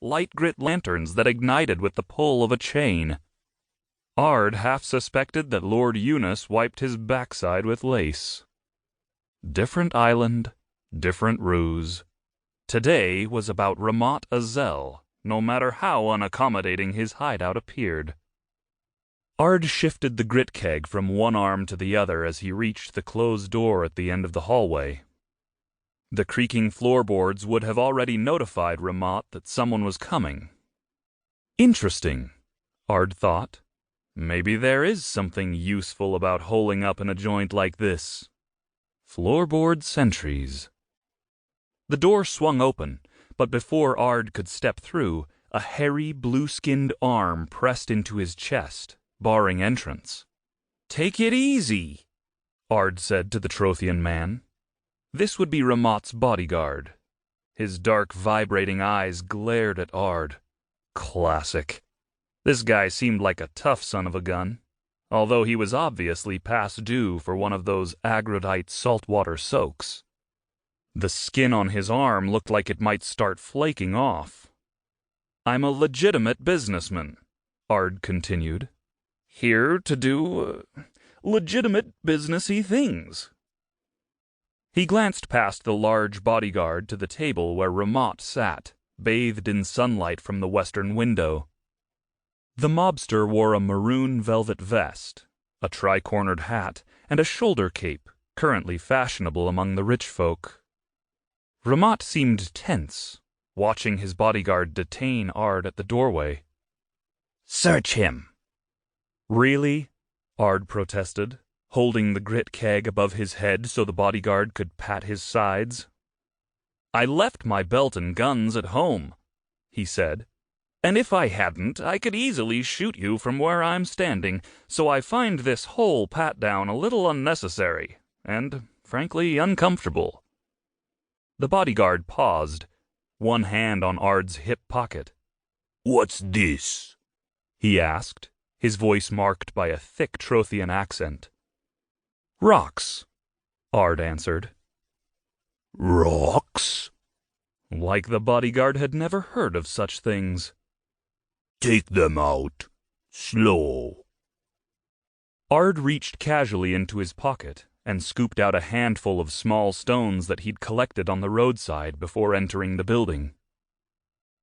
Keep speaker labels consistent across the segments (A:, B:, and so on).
A: light grit lanterns that ignited with the pull of a chain. Ard half suspected that Lord Eunice wiped his backside with lace. Different island, different ruse. Today was about Ramat Azel, no matter how unaccommodating his hideout appeared. Ard shifted the grit keg from one arm to the other as he reached the closed door at the end of the hallway. The creaking floorboards would have already notified Ramat that someone was coming. Interesting, Ard thought. Maybe there is something useful about holing up in a joint like this. Floorboard sentries. The door swung open, but before Ard could step through, a hairy, blue-skinned arm pressed into his chest, barring entrance. "Take it easy," Ard said to the Trothian man. This would be Ramat's bodyguard. His dark, vibrating eyes glared at Ard. Classic. This guy seemed like a tough son of a gun, although he was obviously past due for one of those agrodite saltwater soaks. The skin on his arm looked like it might start flaking off. "I'm a legitimate businessman," Ard continued. "Here to do legitimate businessy things." He glanced past the large bodyguard to the table where Ramat sat, bathed in sunlight from the western window. The mobster wore a maroon velvet vest, a tri-cornered hat, and a shoulder cape, currently fashionable among the rich folk. Ramat seemed tense, watching his bodyguard detain Ard at the doorway. "Search him." "Really?" Ard protested, holding the grit keg above his head so the bodyguard could pat his sides. "I left my belt and guns at home," he said. "And if I hadn't, I could easily shoot you from where I'm standing, so I find this whole pat-down a little unnecessary, and, frankly, uncomfortable." The bodyguard paused, one hand on Ard's hip pocket. "What's this?" he asked, his voice marked by a thick Trothian accent. "Rocks," Ard answered. "Rocks?" Like the bodyguard had never heard of such things. "Take them out. Slow." Ard reached casually into his pocket and scooped out a handful of small stones that he'd collected on the roadside before entering the building.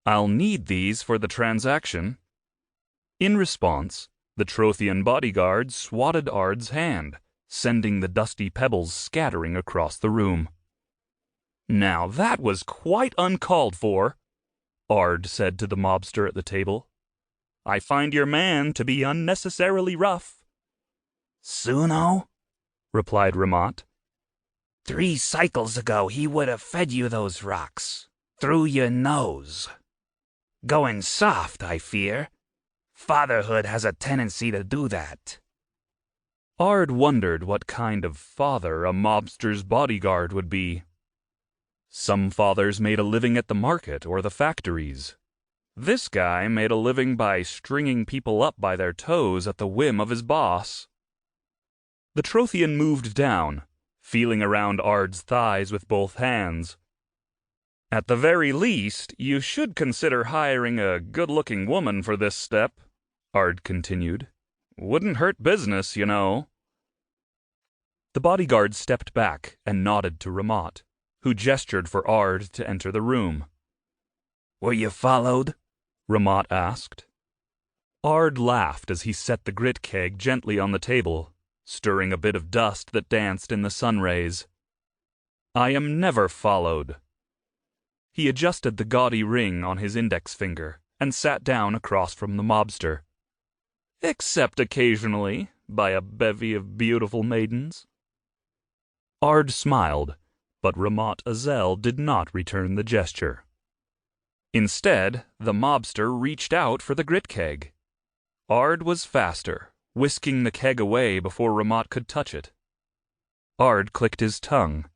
A: "I'll need these for the transaction." In response, the Trothian bodyguard swatted Ard's hand, sending the dusty pebbles scattering across the room. "Now that was quite uncalled for," Ard said to the mobster at the table. "I find your man to be unnecessarily rough." "Suno?" replied Ramat. "3 cycles ago he would have fed you those rocks, through your nose. Going soft, I fear. Fatherhood has a tendency to do that." Ard wondered what kind of father a mobster's bodyguard would be. Some fathers made a living at the market or the factories. This guy made a living by stringing people up by their toes at the whim of his boss. The Trothian moved down, feeling around Ard's thighs with both hands. "At the very least, you should consider hiring a good-looking woman for this step," Ard continued. "Wouldn't hurt business, you know." The bodyguard stepped back and nodded to Ramat, who gestured for Ard to enter the room. "Were you followed?" Ramat asked. Ard laughed as he set the grit keg gently on the table, stirring a bit of dust that danced in the sun rays. "I am never followed." He adjusted the gaudy ring on his index finger and sat down across from the mobster. "Except occasionally by a bevy of beautiful maidens." Ard smiled, but Ramat Azel did not return the gesture. Instead, the mobster reached out for the grit keg. Ard was faster, whisking the keg away before Ramat could touch it. Ard clicked his tongue.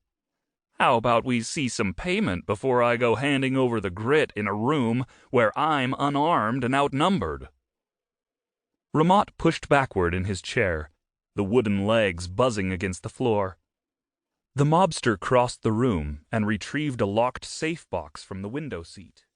A: "How about we see some payment before I go handing over the grit in a room where I'm unarmed and outnumbered?" Ramat pushed backward in his chair, the wooden legs buzzing against the floor. The mobster crossed the room and retrieved a locked safe box from the window seat.